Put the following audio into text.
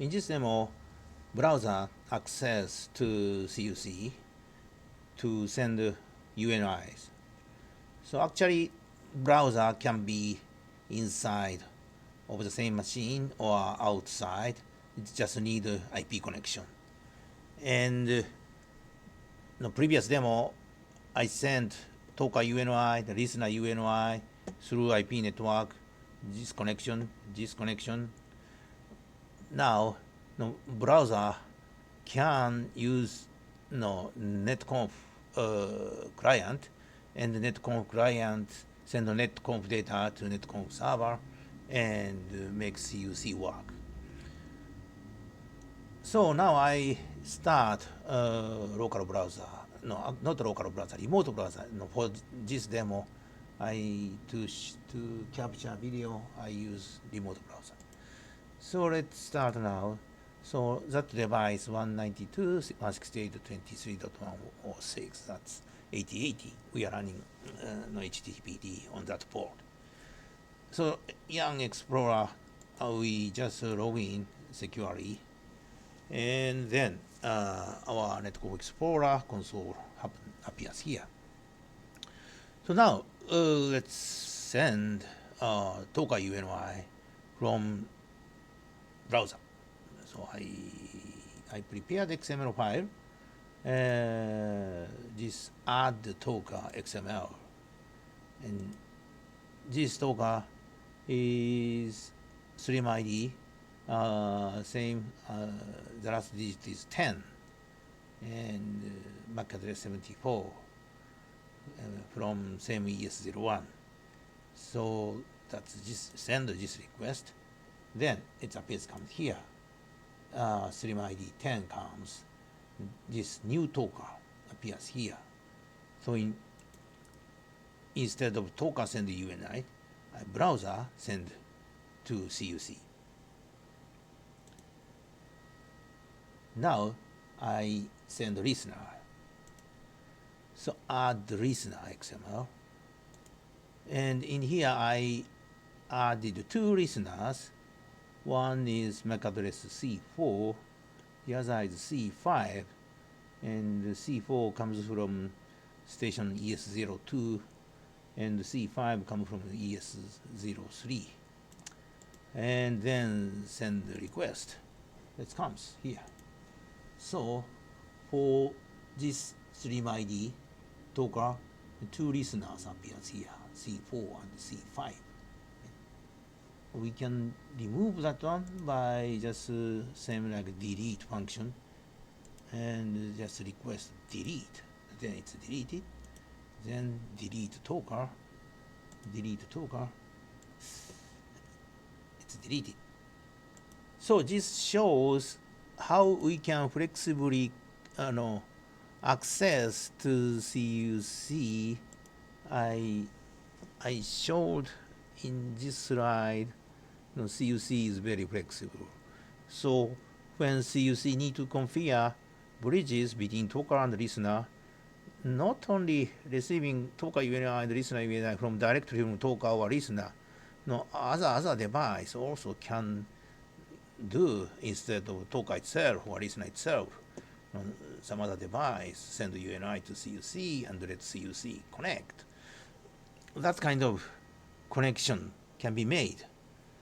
In this demo, browser access to CUC to send UNIs. So actually, browser can be inside of the same machine or outside. It just need a IP connection. And the previous demo, I sent talker UNI, the listener UNI through IP network, this connection. Now, the browser can use netconf client, and the netconf client send the netconf data to netconf server and make CUC work. So now I start local browser. No, not local browser, remote browser. No, for this demo, to capture video, I use remote browser. So let's start now. So that device 192.168.23.106, that's 8080. We are running no HTTPD on that port. So Young Explorer, we just log in securely, and then our Network Explorer console appears here. So now let's send talker UNI from browser. So I prepared XML file. Just add the talker XML, and this talker is stream ID, same, the last digit is 10, and MAC address 74 from same ES01. So that's just send this request. Then it appears comes here. Stream ID 10 comes. This new talker appears here. So instead of talker send UNI, browser send to CUC. Now I send listener. So add the listener XML. And in here I added two listeners. One is MAC address C4, the other is C5, and the C4 comes from station ES02, and the C5 comes from ES03. And then send the request. It comes here. So for this stream ID talker, two listeners appears here, C4 and C5. We can remove that one by just same like delete function, and just request delete. Then it's deleted. Then delete talker. It's deleted. So this shows how we can flexibly access to CUC. I showed in this slide. CUC is very flexible. So when CUC need to configure bridges between talker and listener, not only receiving talker UNI and listener UNI from directly from talker or listener, other device also can do instead of talker itself or listener itself. Some other device send UNI to CUC and let CUC connect. That kind of connection can be made.